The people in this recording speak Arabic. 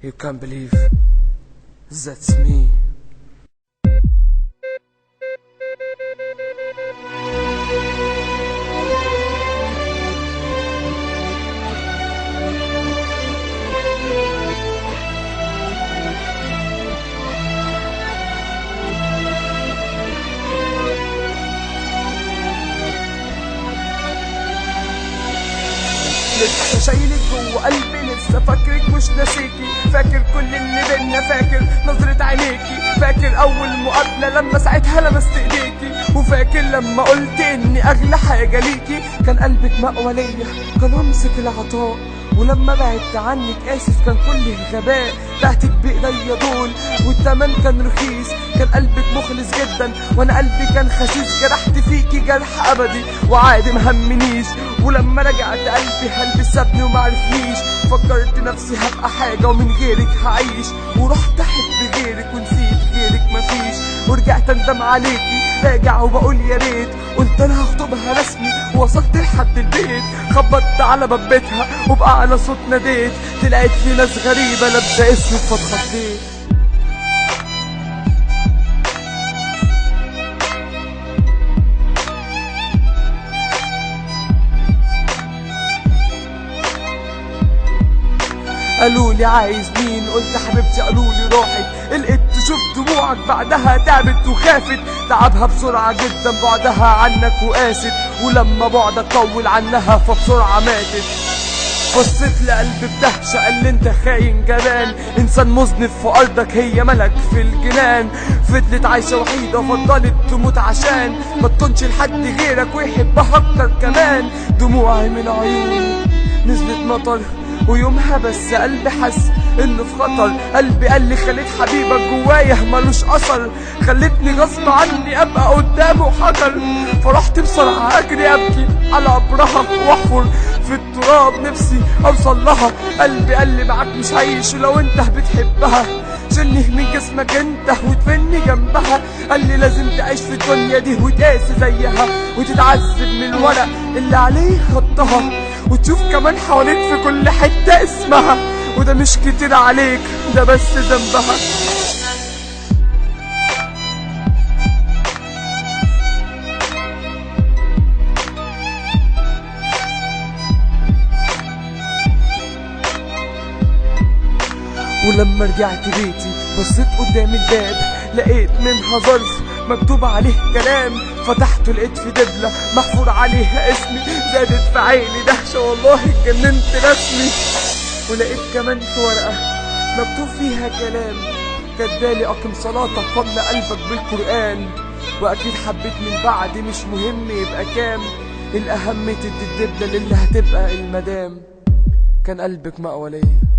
You can't believe that's me. لسه شايلك جوه قلبي، لسه فاكرك مش ناسيكي، فاكر كل اللي بينا، فاكر نظرة عينيكي، فاكر اول مقابلة لما ساعتها لمست ايديكي، وفاكر لما قلت اني اغلى حاجة ليكي. كان قلبك مأوى ليا، كان رمزك العطاء، ولما بعدت عنك اسف كان كل غباء. بعتك بايديا دول والتمن كان رخيص، كان قلبك مخلص جدا وانا قلبي كان خسيس. جرحت فيكي جرح ابدي وعادي مهمنيش، ولما رجعت قلبي قلبي سابني ومعرفنيش. فكرت نفسي هبقى حاجة ومن غيرك هعيش، ورحت احب غيرك ونسيت غيرك مفيش. ورجعت اندم عليكي راجع وبقول يا ريت، قلت انا هخطبها رسمي ووصلت لحد البيت. خبطت على باب بيتها وبأعلى صوت ناديت، طلعت لي ناس غريبة لابسة اسود فاتخضيت. قالولي عايز مين؟ قلت حبيبتي. قالولي راحت، لقيت تشوف دموعك بعدها تعبت وخافت. تعبها بسرعة جدا بعدها عنك وقاست، ولما بعدك طول عنها فبسرعة ماتت. بصيت لقلبي بدهشة قال لي انت خاين جبان، انسان مذنب في ارضك هي ملك في الجنان. فضلت عايشة وحيدة وفضلت تموت عشان ما تكونش لحد غيرك ويحبها اكتر كمان. دموعي من عيوني نزلت مطر، ويومها بس قلبي حس انه في خطر. قلبي قال لي خليت حبيبك جوايا ملوش اثر، خلتني غصب عني ابقى قدامه حجر. فرحت بسرعه اجري ابكي على قبرها واحفر في التراب نفسي اوصل لها. قلبي قال لي معاك مش هعيش لو انت بتحبها، شيلني من جسمك انت وتفني جنبها. قال لي لازم تعيش في الدنيا دي وتقاسي زيها، وتتعذب من الورق اللي عليه خطها، وتشوف كمان حواليك في كل حتة اسمها. وده مش كتير عليك، ده بس ذنبها. ولما رجعت بيتي بصيت قدام الباب، لقيت منها ظرف مكتوب عليه كلام. فتحته لقيت في دبلة محفور عليها اسمي، زادت في عيني دهشة والله اتجننت رسمي. ولقيت كمان في ورقة مكتوب فيها كلام، كاتبالي أقم صلاتك واملى قلبك بالقرآن. وأكيد حبيت من بعد مش مهم يبقى كام، الأهم تدي الدبلة للي هتبقى المدام. كان قلبك مأوى ليا.